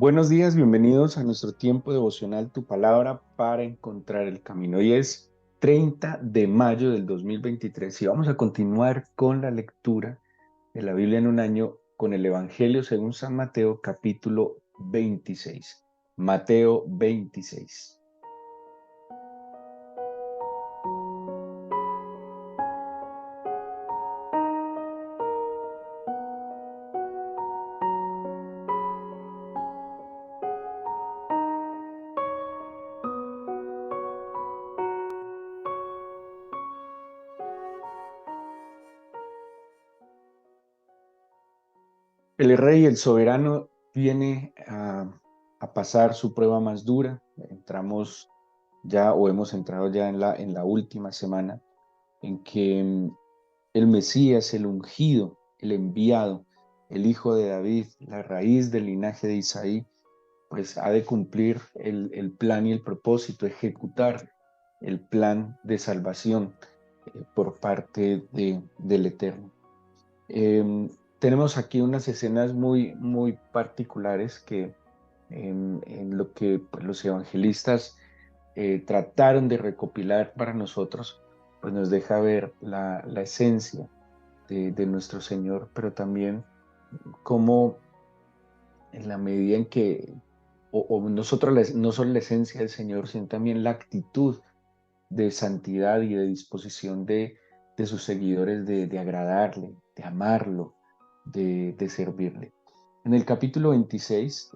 Buenos días, bienvenidos a nuestro tiempo devocional Tu Palabra para encontrar el camino. Hoy es 30 de mayo del 2023 y vamos a continuar con la lectura de la Biblia en un año con el Evangelio según San Mateo capítulo 26. Mateo 26. El rey, el soberano, viene a pasar su prueba más dura. Entramos ya o hemos entrado ya en la última semana en que el Mesías, el ungido, el enviado, el hijo de David, la raíz del linaje de Isaí, pues ha de cumplir el plan y el propósito, ejecutar el plan de salvación por parte del Eterno. Eh, Tenemos aquí unas escenas muy particulares que en lo que pues, los evangelistas trataron de recopilar para nosotros, pues nos deja ver la esencia de nuestro Señor, pero también cómo en la medida en que, o nosotros no solo la esencia del Señor, sino también la actitud de santidad y de disposición de sus seguidores de agradarle, de amarlo, de servirle. En el capítulo 26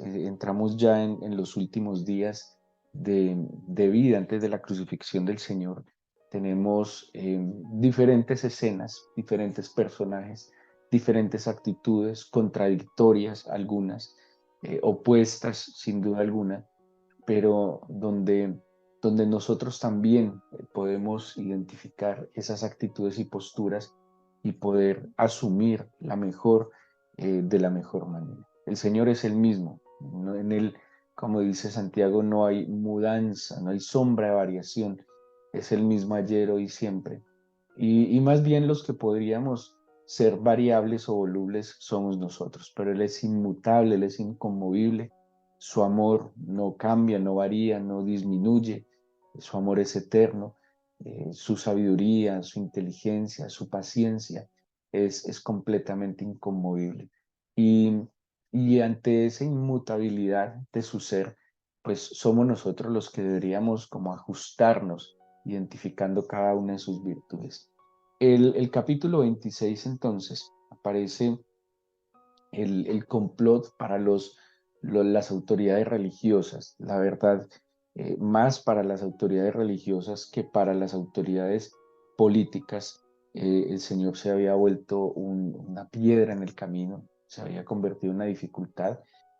entramos ya en los últimos días de vida antes de la crucifixión del Señor. Tenemos diferentes escenas, diferentes personajes, diferentes actitudes, contradictorias algunas, opuestas sin duda alguna, pero donde nosotros también podemos identificar esas actitudes y posturas y poder asumir la mejor de la mejor manera. El Señor es el mismo, ¿no? En Él, como dice Santiago, no hay mudanza, no hay sombra de variación, es el mismo ayer, hoy, siempre. Y más bien los que podríamos ser variables o volubles somos nosotros, pero Él es inmutable, Él es inconmovible, su amor no cambia, no varía, no disminuye, su amor es eterno, su sabiduría, su inteligencia, su paciencia es completamente inconmovible. Y, y ante esa inmutabilidad de su ser, pues somos nosotros los que deberíamos como ajustarnos, identificando cada una de sus virtudes. El capítulo 26 entonces aparece el complot para las autoridades religiosas, la verdad, más para las autoridades religiosas que para las autoridades políticas. El Señor se había vuelto una piedra en el camino, se había convertido en una dificultad.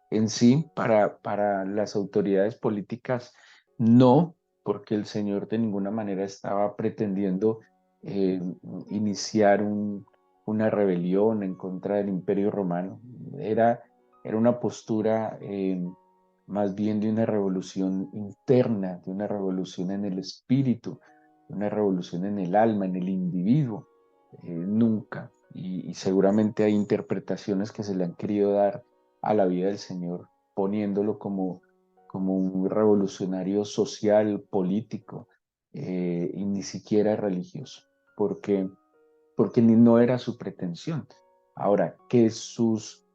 En sí, para las autoridades políticas, no, porque el Señor de ninguna manera estaba pretendiendo eh, iniciar una rebelión en contra del Imperio Romano. Era, era una postura más bien de una revolución interna, de una revolución en el espíritu, de una revolución en el alma, en el individuo. Nunca. Y seguramente hay interpretaciones que se le han querido dar a la vida del Señor, poniéndolo como un revolucionario social, político, y ni siquiera religioso, porque no era su pretensión. Ahora, que sus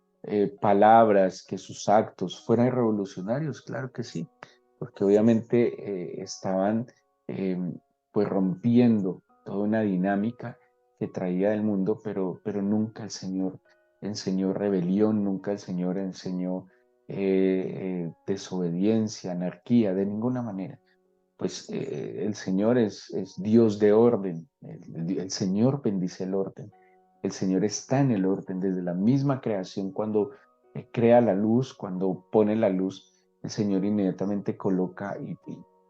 palabras, que sus actos fueran revolucionarios, claro que sí, porque obviamente estaban eh, pues rompiendo toda una dinámica que traía del mundo, pero nunca el Señor enseñó rebelión, nunca el Señor enseñó desobediencia, anarquía, de ninguna manera. Pues el Señor es Dios de orden, el Señor bendice el orden, el Señor está en el orden desde la misma creación cuando crea la luz, cuando pone la luz, el Señor inmediatamente coloca y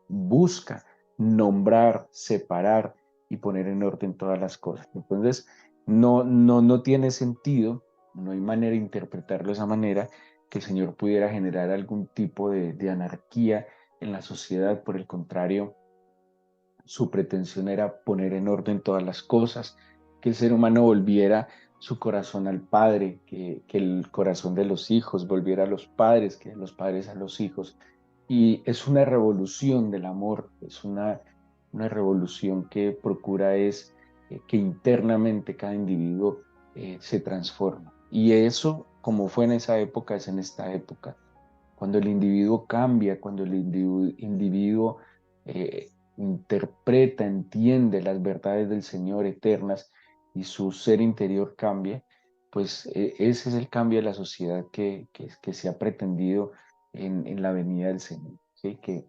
busca nombrar, separar y poner en orden todas las cosas. Entonces, no tiene sentido, no hay manera de interpretarlo de esa manera, que el Señor pudiera generar algún tipo de anarquía en la sociedad. Por el contrario, su pretensión era poner en orden todas las cosas, que el ser humano volviera su corazón al Padre, que el corazón de los hijos volviera a los padres, que los padres a los hijos. Y es una revolución del amor, es una revolución que procura es que internamente cada individuo se transforma. Y eso, como fue en esa época, es en esta época. Cuando el individuo cambia, cuando el individuo interpreta, entiende las verdades del Señor eternas y su ser interior cambia, pues ese es el cambio de la sociedad que se ha pretendido en la venida del Señor. ¿Sí? Que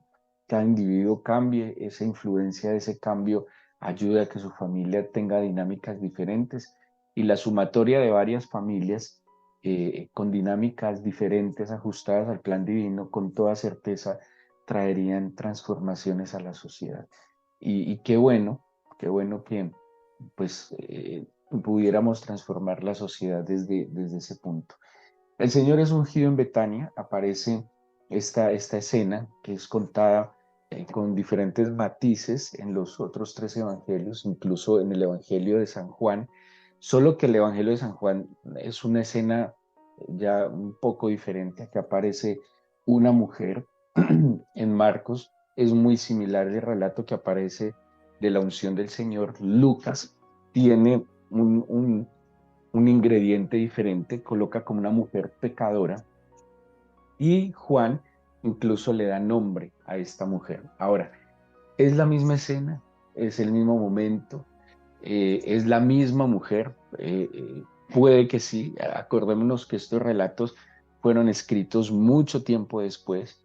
cada individuo cambie, esa influencia de ese cambio ayuda a que su familia tenga dinámicas diferentes y la sumatoria de varias familias con dinámicas diferentes ajustadas al plan divino, con toda certeza traerían transformaciones a la sociedad. Y qué bueno que pues pudiéramos transformar la sociedad desde ese punto. El Señor es ungido en Betania, aparece esta escena que es contada con diferentes matices en los otros tres evangelios, incluso en el Evangelio de San Juan, solo que el Evangelio de San Juan es una escena ya un poco diferente, que aparece una mujer en Marcos, es muy similar el relato que aparece de la unción del Señor. Lucas tiene un ingrediente diferente, coloca como una mujer pecadora y Juan incluso le da nombre a esta mujer. Ahora, es la misma escena, es el mismo momento, es la misma mujer, puede que sí, acordémonos que estos relatos fueron escritos mucho tiempo después,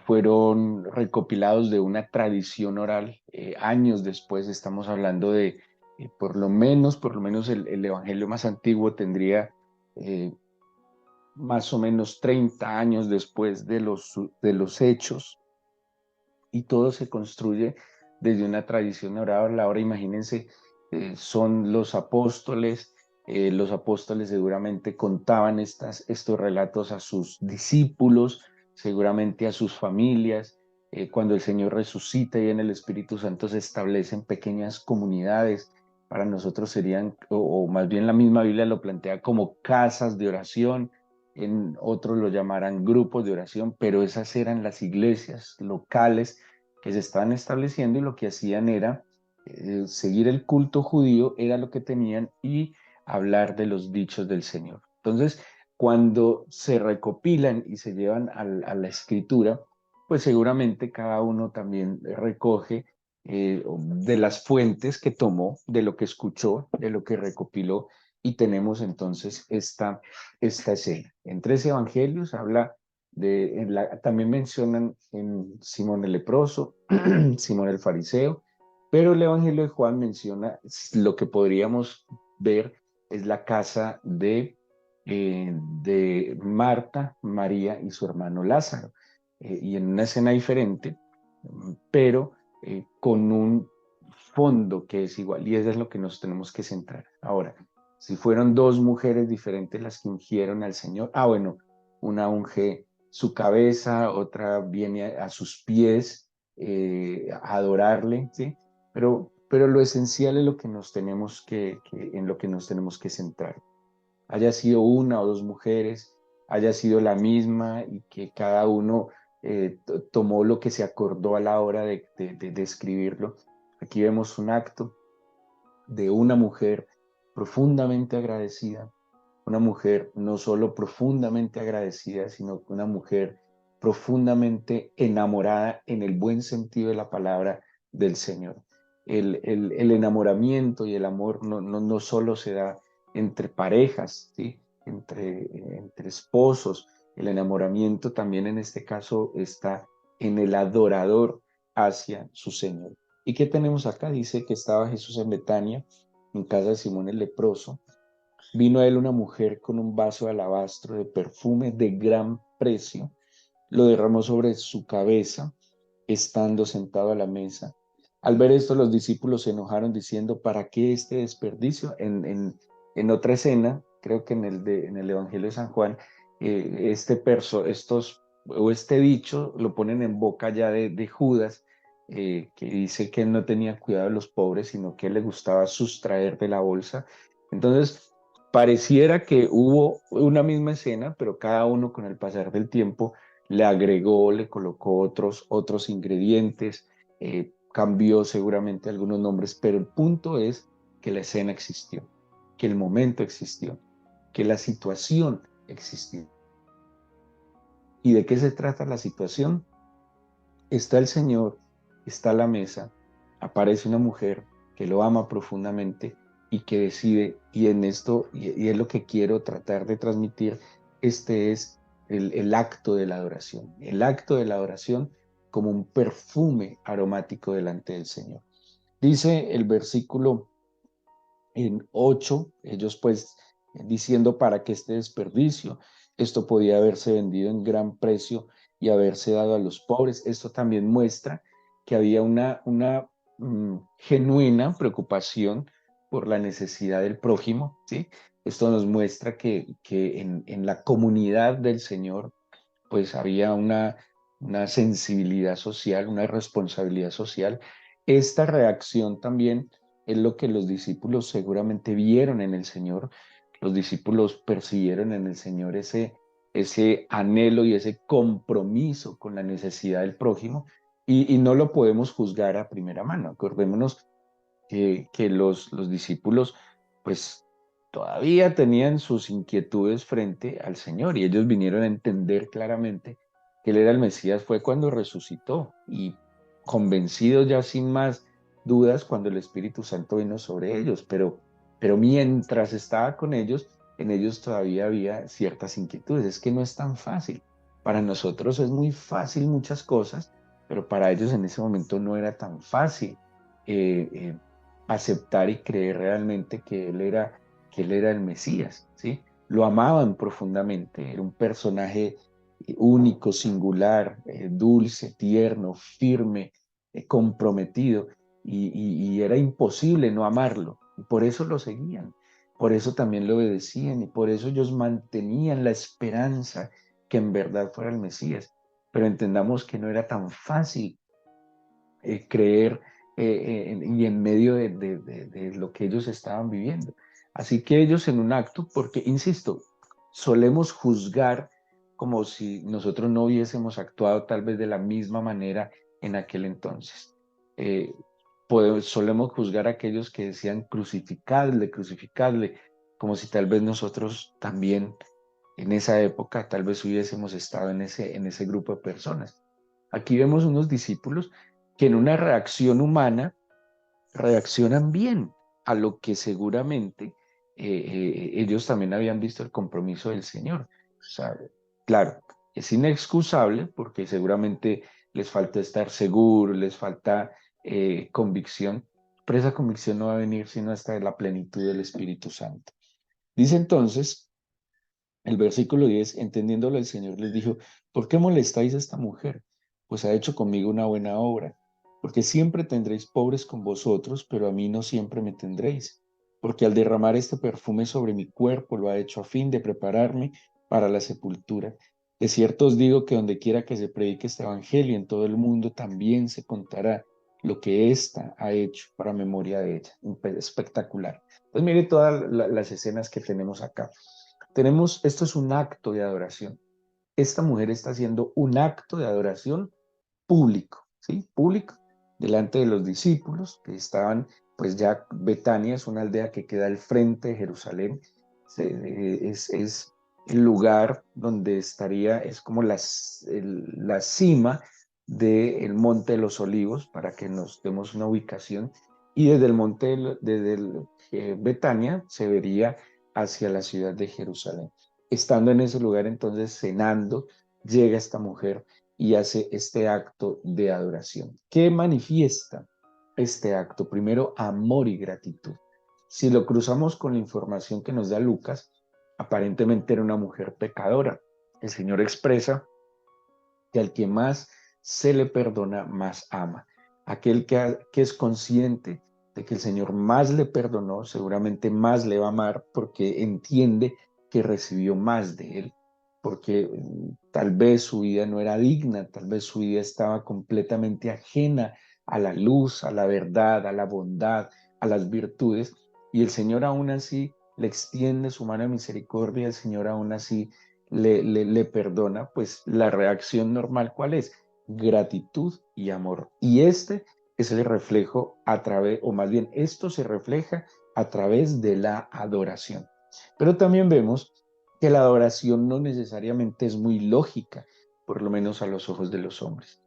fueron recopilados de una tradición oral, años después, estamos hablando de por lo menos el evangelio más antiguo tendría eh, más o menos 30 años después de los hechos, y todo se construye desde una tradición oral. Ahora imagínense, son los apóstoles seguramente contaban estos relatos a sus discípulos, seguramente a sus familias. Cuando el Señor resucita y en el Espíritu Santo se establecen pequeñas comunidades, para nosotros serían, o más bien la misma Biblia lo plantea como casas de oración, en otros lo llamarán grupos de oración, pero esas eran las iglesias locales que se estaban estableciendo y lo que hacían era seguir el culto judío, era lo que tenían, y hablar de los dichos del Señor. Entonces, cuando se recopilan y se llevan a la escritura, pues seguramente cada uno también recoge de las fuentes que tomó, de lo que escuchó, de lo que recopiló, y tenemos entonces esta escena. En tres evangelios habla también mencionan en Simón el leproso, Simón el fariseo, pero el Evangelio de Juan menciona lo que podríamos ver es la casa de Marta, María y su hermano Lázaro, y en una escena diferente, pero con un fondo que es igual, y eso es lo que nos tenemos que centrar. Ahora, si fueron dos mujeres diferentes las que ungieron al Señor, bueno, una unge su cabeza, otra viene a sus pies a adorarle, ¿sí? Pero lo esencial es lo que en lo que nos tenemos que centrar. Haya sido una o dos mujeres, haya sido la misma y que cada uno tomó lo que se acordó a la hora de escribirlo. Aquí vemos un acto de una mujer profundamente agradecida, una mujer no solo profundamente agradecida, sino una mujer profundamente enamorada en el buen sentido de la palabra del Señor. El enamoramiento y el amor no solo se da entre parejas, ¿sí? Entre esposos. El enamoramiento también en este caso está en el adorador hacia su Señor. ¿Y qué tenemos acá? Dice que estaba Jesús en Betania, en casa de Simón el leproso. Vino a él una mujer con un vaso de alabastro de perfume de gran precio, lo derramó sobre su cabeza, estando sentado a la mesa. Al ver esto, los discípulos se enojaron diciendo, ¿para qué este desperdicio? En otra escena, creo que en el Evangelio de San Juan, este dicho lo ponen en boca ya de Judas, que dice que él no tenía cuidado de los pobres, sino que él le gustaba sustraer de la bolsa. Entonces, pareciera que hubo una misma escena, pero cada uno con el pasar del tiempo le agregó, le colocó otros ingredientes, cambió seguramente algunos nombres, pero el punto es que la escena existió, que el momento existió, que la situación existió. ¿Y de qué se trata la situación? Está el Señor, está la mesa, aparece una mujer que lo ama profundamente y que decide, y en esto, y es lo que quiero tratar de transmitir, este es el acto de la adoración, el acto de la adoración como un perfume aromático delante del Señor. Dice el versículo en 8, ellos pues diciendo para qué este desperdicio, esto podía haberse vendido en gran precio y haberse dado a los pobres. Esto también muestra que había una genuina preocupación por la necesidad del prójimo, ¿sí? Esto nos muestra que en la comunidad del Señor pues había una sensibilidad social, una responsabilidad social. Esta reacción también es lo que los discípulos seguramente vieron en el Señor. Los discípulos percibieron en el Señor ese anhelo y ese compromiso con la necesidad del prójimo y no lo podemos juzgar a primera mano. Acordémonos que los discípulos pues todavía tenían sus inquietudes frente al Señor y ellos vinieron a entender claramente que Él era el Mesías fue cuando resucitó y convencidos ya sin más dudas cuando el Espíritu Santo vino sobre ellos, pero mientras estaba con ellos, en ellos todavía había ciertas inquietudes. Es que no es tan fácil. Para nosotros es muy fácil muchas cosas, pero para ellos en ese momento no era tan fácil. Eh, eh, Aceptar y creer realmente que él era el Mesías, ¿sí? Lo amaban profundamente, era un personaje único, singular, dulce, tierno, firme, comprometido, y era imposible no amarlo, y por eso lo seguían, por eso también lo obedecían, y por eso ellos mantenían la esperanza que en verdad fuera el Mesías. Pero entendamos que no era tan fácil creer y en medio de lo que ellos estaban viviendo. Así que ellos en un acto, porque, insisto, solemos juzgar como si nosotros no hubiésemos actuado tal vez de la misma manera en aquel entonces. Eh, Solemos juzgar a aquellos que decían crucificadle, crucificadle, como si tal vez nosotros también en esa época tal vez hubiésemos estado en ese grupo de personas. Aquí vemos unos discípulos que en una reacción humana reaccionan bien a lo que seguramente ellos también habían visto el compromiso del Señor. O sea, claro, es inexcusable porque seguramente les falta estar seguros, les falta convicción, pero esa convicción no va a venir sino hasta la plenitud del Espíritu Santo. Dice entonces el versículo 10, entendiéndolo el Señor les dijo, ¿por qué molestáis a esta mujer? Pues ha hecho conmigo una buena obra. Porque siempre tendréis pobres con vosotros, pero a mí no siempre me tendréis. Porque al derramar este perfume sobre mi cuerpo lo ha hecho a fin de prepararme para la sepultura. De cierto os digo que donde quiera que se predique este evangelio en todo el mundo también se contará lo que ésta ha hecho para memoria de ella. Espectacular. Pues mire todas las escenas que tenemos acá. Esto es un acto de adoración. Esta mujer está haciendo un acto de adoración público, ¿sí? Público, delante de los discípulos que estaban, pues ya Betania es una aldea que queda al frente de Jerusalén, es el lugar donde estaría, es como la cima del Monte de los Olivos, para que nos demos una ubicación, y desde el Betania se vería hacia la ciudad de Jerusalén. Estando en ese lugar, entonces, cenando, llega esta mujer y hace este acto de adoración. ¿Qué manifiesta este acto? Primero, amor y gratitud. Si lo cruzamos con la información que nos da Lucas, aparentemente era una mujer pecadora. El Señor expresa que al que más se le perdona, más ama. Aquel que es consciente de que el Señor más le perdonó, seguramente más le va a amar porque entiende que recibió más de él, porque tal vez su vida no era digna, tal vez su vida estaba completamente ajena a la luz, a la verdad, a la bondad, a las virtudes, y el Señor aún así le extiende su mano de misericordia, el Señor aún así le perdona, pues la reacción normal, ¿cuál es? Gratitud y amor. Y este es el reflejo a través, o más bien, esto se refleja a través de la adoración. Pero también vemos que la adoración no necesariamente es muy lógica, por lo menos a los ojos de los hombres.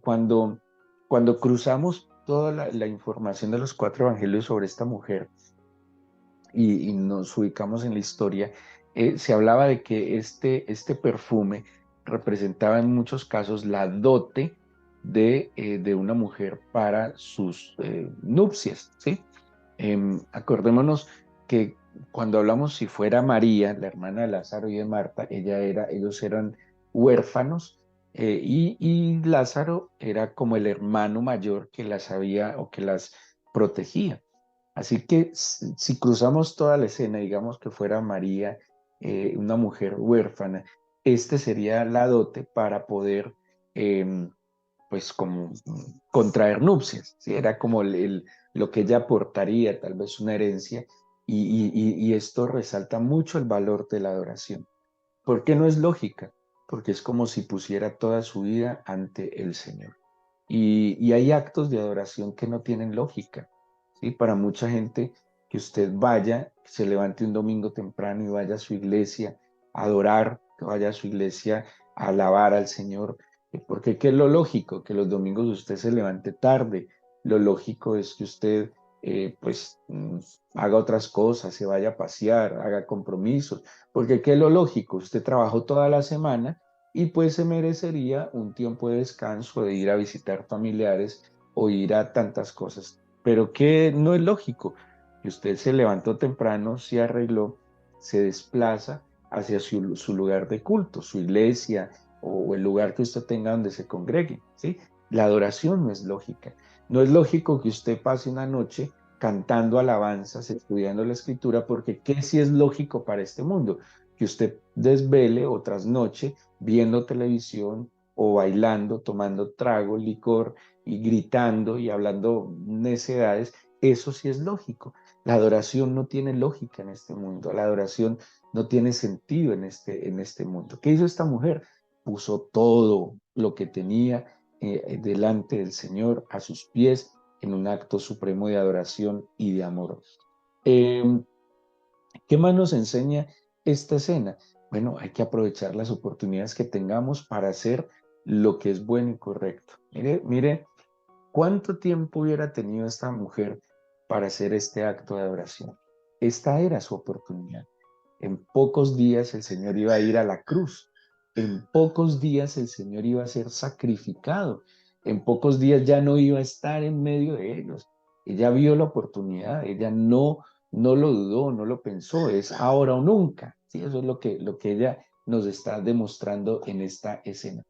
Cuando cruzamos toda la información de los cuatro evangelios sobre esta mujer y nos ubicamos en la historia, se hablaba de que este perfume representaba en muchos casos la dote de una mujer para sus nupcias, ¿sí? Acordémonos que cuando hablamos si fuera María, la hermana de Lázaro y de Marta, ellos eran huérfanos, y Lázaro era como el hermano mayor que las había o que las protegía. Así que si cruzamos toda la escena, digamos que fuera María, una mujer huérfana, este sería la dote para poder, em, pues, como contraer nupcias, ¿sí? Era como lo que ella aportaría, tal vez una herencia, y esto resalta mucho el valor de la adoración. ¿Por qué no es lógica? Porque es como si pusiera toda su vida ante el Señor. Y hay actos de adoración que no tienen lógica, ¿sí? Para mucha gente, que usted vaya, que se levante un domingo temprano y vaya a su iglesia a adorar, que vaya a su iglesia a alabar al Señor, porque ¿qué es lo lógico? Que los domingos usted se levante tarde. Lo lógico es que usted, haga otras cosas, se vaya a pasear, haga compromisos, porque ¿qué es lo lógico? Usted trabajó toda la semana y pues se merecería un tiempo de descanso, de ir a visitar familiares o ir a tantas cosas. Pero que no es lógico que usted se levantó temprano, se arregló, se desplaza hacia su lugar de culto, su iglesia o el lugar que usted tenga donde se congregue, ¿sí? La adoración no es lógica. No es lógico que usted pase una noche cantando alabanzas, estudiando la escritura, porque ¿qué sí es lógico para este mundo? Que usted desvele o trasnoche viendo televisión o bailando, tomando trago, licor y gritando y hablando necedades. Eso sí es lógico. La adoración no tiene lógica en este mundo. La adoración no tiene sentido en este mundo. ¿Qué hizo esta mujer? Puso todo lo que tenía delante del Señor, a sus pies, en un acto supremo de adoración y de amor. Eh, ¿Qué más nos enseña esta escena? Bueno, hay que aprovechar las oportunidades que tengamos para hacer lo que es bueno y correcto. Mire, mire, ¿cuánto tiempo hubiera tenido esta mujer para hacer este acto de adoración? Esta era su oportunidad. En pocos días el Señor iba a ir a la cruz. En pocos días el Señor iba a ser sacrificado. En pocos días ya no iba a estar en medio de ellos. Ella vio la oportunidad, ella no lo dudó, no lo pensó, es ahora o nunca. Sí, eso es lo que ella nos está demostrando en esta escena.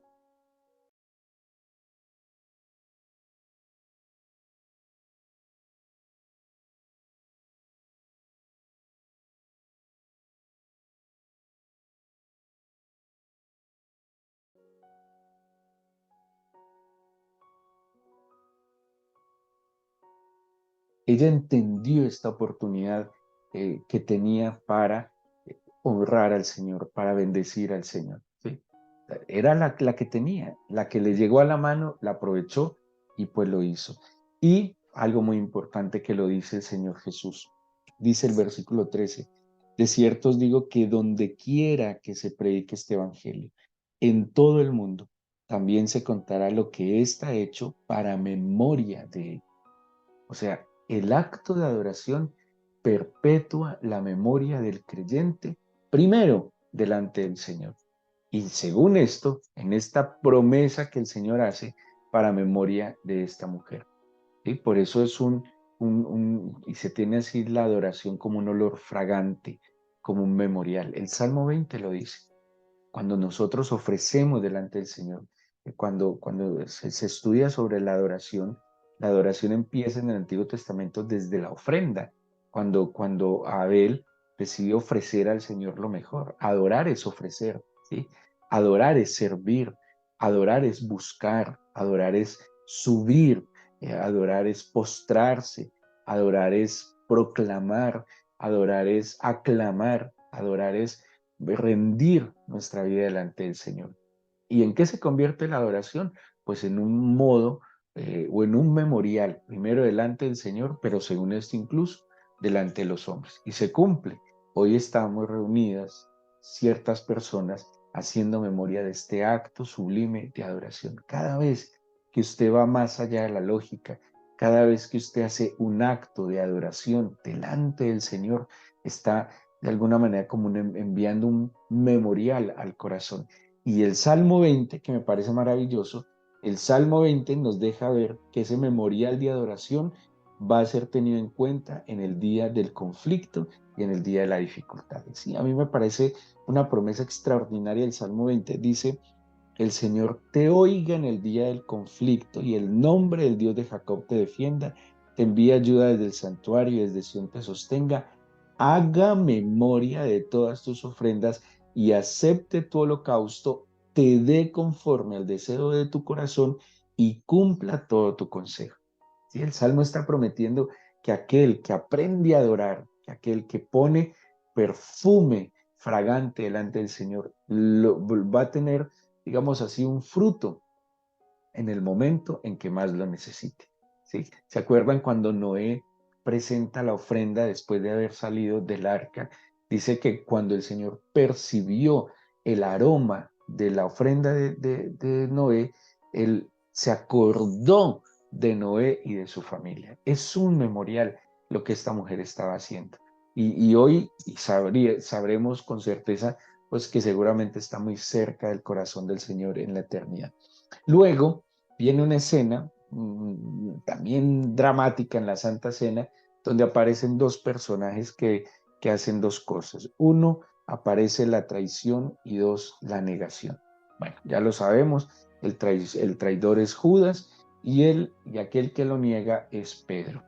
Ella entendió esta oportunidad que tenía para honrar al Señor, para bendecir al Señor. ¿Sí? Era la que tenía, la que le llegó a la mano, la aprovechó y pues lo hizo. Y algo muy importante que lo dice el Señor Jesús. Dice el versículo 13: de cierto os digo que donde quiera que se predique este evangelio, en todo el mundo, también se contará lo que está hecho para memoria de él. O sea, el acto de adoración perpetúa la memoria del creyente, primero delante del Señor. Y según esto, en esta promesa que el Señor hace para memoria de esta mujer. ¿Sí? Por eso es y se tiene así la adoración como un olor fragante, como un memorial. El Salmo 20 lo dice. Cuando nosotros ofrecemos delante del Señor, cuando se estudia sobre la adoración empieza en el Antiguo Testamento desde la ofrenda, cuando Abel decide ofrecer al Señor lo mejor. Adorar es ofrecer, ¿sí? Adorar es servir, adorar es buscar, adorar es subir, adorar es postrarse, adorar es proclamar, adorar es aclamar, adorar es rendir nuestra vida delante del Señor. ¿Y en qué se convierte la adoración? Pues en un modo o en un memorial, primero delante del Señor, pero según esto incluso delante de los hombres. Y se cumple. Hoy estamos reunidas ciertas personas haciendo memoria de este acto sublime de adoración. Cada vez que usted va más allá de la lógica, cada vez que usted hace un acto de adoración delante del Señor, está de alguna manera como enviando un memorial al corazón. Y el Salmo 20, que me parece maravilloso, el Salmo 20 nos deja ver que ese memorial de adoración va a ser tenido en cuenta en el día del conflicto y en el día de la dificultad. Sí, a mí me parece una promesa extraordinaria del Salmo 20. Dice, el Señor te oiga en el día del conflicto y el nombre del Dios de Jacob te defienda, te envíe ayuda desde el santuario y desde Sión te sostenga, haga memoria de todas tus ofrendas y acepte tu holocausto, te dé conforme al deseo de tu corazón y cumpla todo tu consejo. ¿Sí? El Salmo está prometiendo que aquel que aprende a adorar, que aquel que pone perfume fragante delante del Señor, va a tener, digamos así, un fruto en el momento en que más lo necesite. ¿Sí? ¿Se acuerdan cuando Noé presenta la ofrenda después de haber salido del arca? Dice que cuando el Señor percibió el aroma de la ofrenda de Noé, él se acordó de Noé y de su familia. Es un memorial lo que esta mujer estaba haciendo. Y hoy sabremos con certeza pues que seguramente está muy cerca del corazón del Señor en la eternidad. Luego viene una escena también dramática en la Santa Cena, donde aparecen dos personajes que hacen dos cosas. Uno, aparece la traición y dos, la negación. Bueno, ya lo sabemos, el traidor es Judas y aquel que lo niega es Pedro.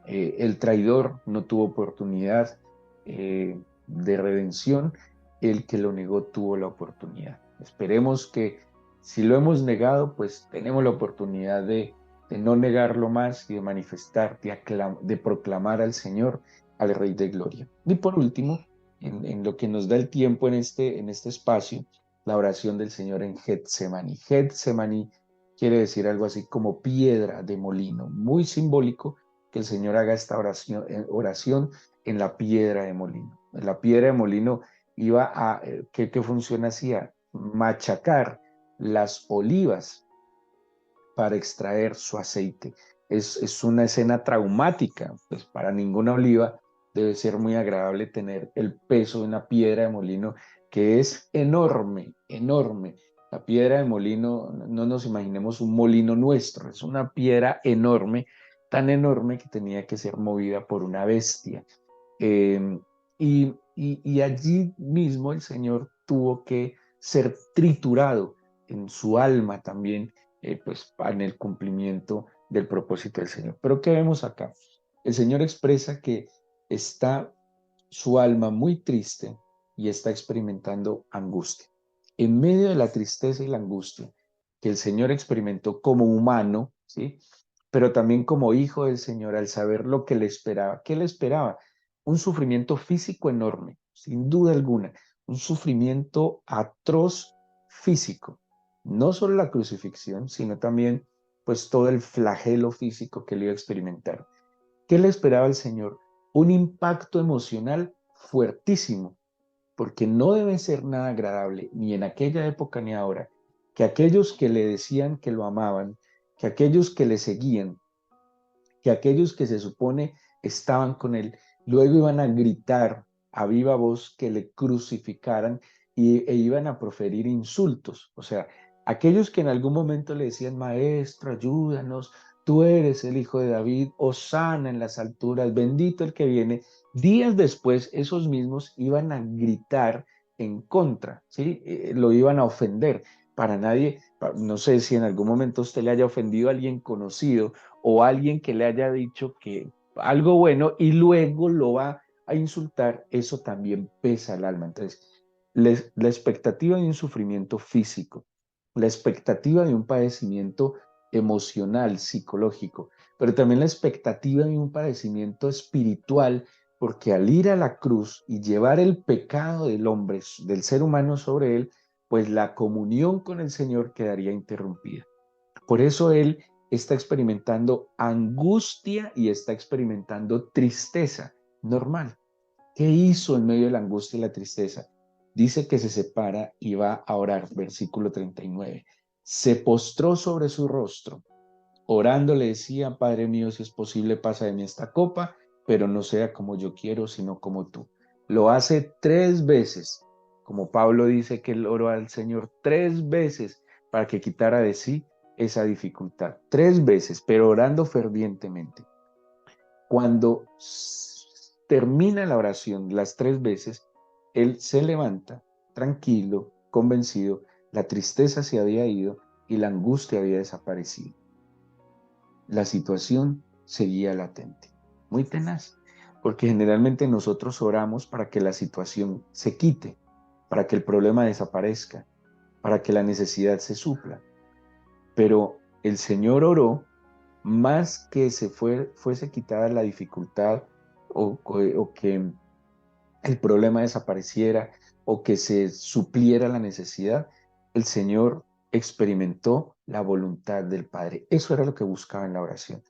El traidor no tuvo oportunidad de redención, el que lo negó tuvo la oportunidad. Esperemos que si lo hemos negado, pues tenemos la oportunidad de no negarlo más y de manifestar, de proclamar al Señor, al Rey de Gloria. Y por último, en lo que nos da el tiempo en este espacio, la oración del Señor en Getsemaní. Getsemaní quiere decir algo así como piedra de molino, muy simbólico que el Señor haga esta oración en la piedra de molino. La piedra de molino iba a, ¿qué función hacía? Machacar las olivas para extraer su aceite. Es una escena traumática, pues para ninguna oliva debe ser muy agradable tener el peso de una piedra de molino que es enorme, enorme. La piedra de molino, no nos imaginemos un molino nuestro, es una piedra enorme, tan enorme que tenía que ser movida por una bestia. Eh, y allí mismo el Señor tuvo que ser triturado en su alma también, pues en el cumplimiento del propósito del Señor. Pero ¿qué vemos acá? El Señor expresa que está su alma muy triste y está experimentando angustia. En medio de la tristeza y la angustia que el Señor experimentó como humano, ¿sí? Pero también como hijo del Señor, al saber lo que le esperaba. ¿Qué le esperaba? Un sufrimiento físico enorme, sin duda alguna, un sufrimiento atroz físico. No solo la crucifixión, sino también pues todo el flagelo físico que le iba a experimentar. ¿Qué le esperaba al Señor? Un impacto emocional fuertísimo, porque no debe ser nada agradable, ni en aquella época ni ahora, que aquellos que le decían que lo amaban, que aquellos que le seguían, que aquellos que se supone estaban con él, luego iban a gritar a viva voz que le crucificaran e iban a proferir insultos. O sea, aquellos que en algún momento le decían, Maestro, ayúdanos, tú eres el Hijo de David, hosana en las alturas, bendito el que viene. Días después, esos mismos iban a gritar en contra, ¿sí? Lo iban a ofender. Para nadie, no sé si en algún momento usted le haya ofendido a alguien conocido o alguien que le haya dicho que algo bueno y luego lo va a insultar, eso también pesa el alma. Entonces, la expectativa de un sufrimiento físico, la expectativa de un padecimiento emocional, psicológico, pero también la expectativa de un padecimiento espiritual porque al ir a la cruz y llevar el pecado del hombre, del ser humano sobre él, pues la comunión con el Señor quedaría interrumpida. Por eso él está experimentando angustia y está experimentando tristeza normal. ¿Qué hizo en medio de la angustia y la tristeza? Dice que se separa y va a orar, versículo 39. Se postró sobre su rostro, orando le decía: Padre mío, si es posible, pasa de mí esta copa, pero no sea como yo quiero, sino como tú. Lo hace 3 veces, como Pablo dice que él oró al Señor 3 veces para que quitara de sí esa dificultad. 3 veces, pero orando fervientemente. Cuando termina la oración las 3 veces, él se levanta tranquilo, convencido, la tristeza se había ido y la angustia había desaparecido. La situación seguía latente, muy tenaz, porque generalmente nosotros oramos para que la situación se quite, para que el problema desaparezca, para que la necesidad se supla. Pero el Señor oró más que fuese quitada la dificultad o que el problema desapareciera o que se supliera la necesidad. El Señor experimentó la voluntad del Padre. Eso era lo que buscaba en la oración.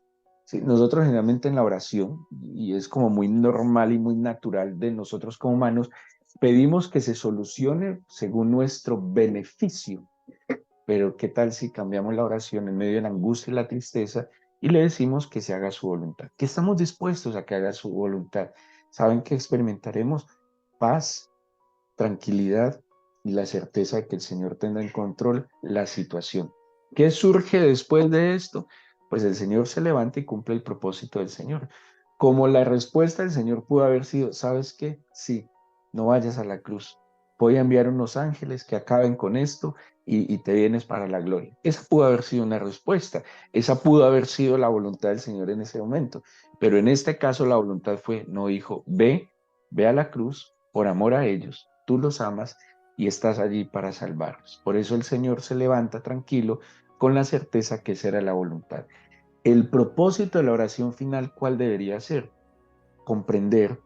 Sí, nosotros generalmente en la oración, y es como muy normal y muy natural de nosotros como humanos, pedimos que se solucione según nuestro beneficio. Pero ¿qué tal si cambiamos la oración en medio de la angustia y la tristeza y le decimos que se haga su voluntad? Que estamos dispuestos a que haga su voluntad. Saben que experimentaremos paz, tranquilidad y la certeza de que el Señor tendrá en control la situación. ¿Qué surge después de esto? Pues el Señor se levanta y cumple el propósito del Señor. Como la respuesta del Señor pudo haber sido: ¿sabes qué? Sí, no vayas a la cruz. Voy a enviar unos ángeles que acaben con esto y te vienes para la gloria. Esa pudo haber sido una respuesta. Esa pudo haber sido la voluntad del Señor en ese momento. Pero en este caso la voluntad fue: no, hijo, ve a la cruz por amor a ellos. Tú los amas y estás allí para salvarlos. Por eso el Señor se levanta tranquilo con la certeza que esa era la voluntad. El propósito de la oración final, ¿cuál debería ser? Comprender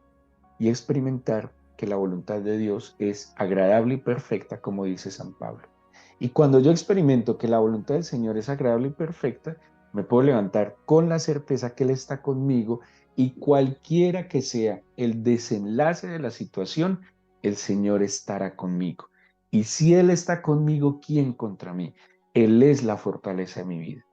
y experimentar que la voluntad de Dios es agradable y perfecta, como dice San Pablo. Y cuando yo experimento que la voluntad del Señor es agradable y perfecta, me puedo levantar con la certeza que Él está conmigo y cualquiera que sea el desenlace de la situación, el Señor estará conmigo. Y si Él está conmigo, ¿quién contra mí? Él es la fortaleza de mi vida.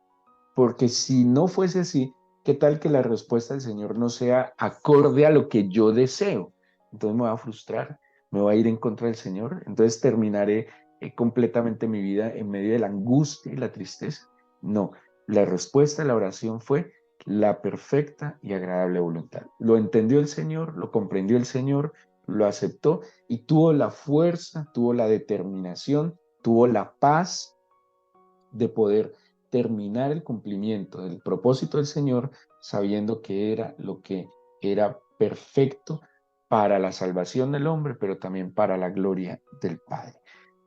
Porque si no fuese así, ¿qué tal que la respuesta del Señor no sea acorde a lo que yo deseo? Entonces me va a frustrar, me va a ir en contra del Señor, entonces terminaré completamente mi vida en medio de la angustia y la tristeza. No, la respuesta de la oración fue la perfecta y agradable voluntad. Lo entendió el Señor, lo comprendió el Señor, lo aceptó y tuvo la fuerza, tuvo la determinación, tuvo la paz de poder terminar el cumplimiento del propósito del Señor sabiendo que era lo que era perfecto para la salvación del hombre, pero también para la gloria del Padre.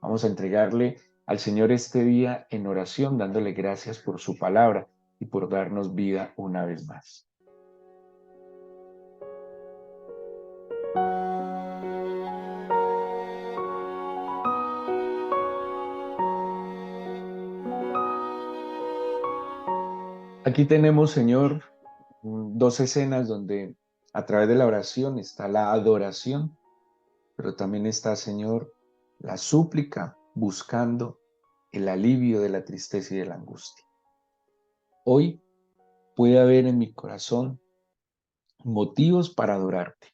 Vamos a entregarle al Señor este día en oración, dándole gracias por su palabra y por darnos vida una vez más. Aquí tenemos, Señor, 2 escenas donde a través de la oración está la adoración, pero también está, Señor, la súplica buscando el alivio de la tristeza y de la angustia. Hoy puede haber en mi corazón motivos para adorarte.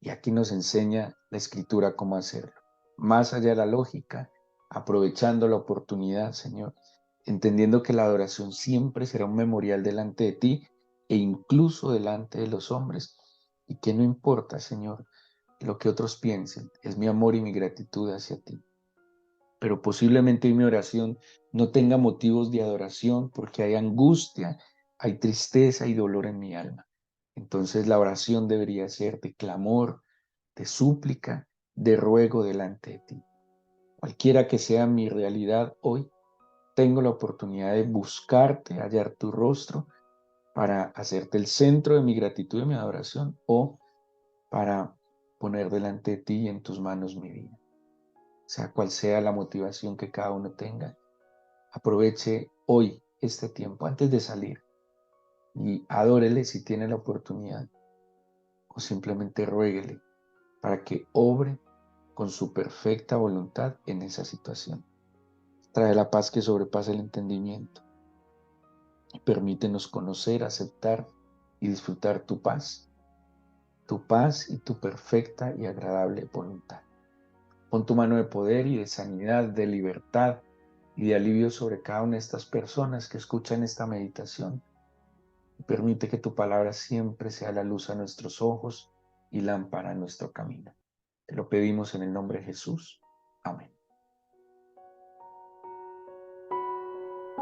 Y aquí nos enseña la Escritura cómo hacerlo. Más allá de la lógica, aprovechando la oportunidad, Señor, entendiendo que la adoración siempre será un memorial delante de ti e incluso delante de los hombres. Y que no importa, Señor, lo que otros piensen, es mi amor y mi gratitud hacia ti. Pero posiblemente mi oración no tenga motivos de adoración porque hay angustia, hay tristeza y dolor en mi alma. Entonces la oración debería ser de clamor, de súplica, de ruego delante de ti. Cualquiera que sea mi realidad hoy, tengo la oportunidad de buscarte, hallar tu rostro para hacerte el centro de mi gratitud y mi adoración o para poner delante de ti y en tus manos mi vida. Sea cual sea la motivación que cada uno tenga, aproveche hoy este tiempo antes de salir y adórele si tiene la oportunidad, o simplemente ruéguele para que obre con su perfecta voluntad en esa situación. Trae la paz que sobrepasa el entendimiento y permítenos conocer, aceptar y disfrutar tu paz y tu perfecta y agradable voluntad. Pon tu mano de poder y de sanidad, de libertad y de alivio sobre cada una de estas personas que escuchan esta meditación. Y permite que tu palabra siempre sea la luz a nuestros ojos y lámpara a nuestro camino. Te lo pedimos en el nombre de Jesús. Amén.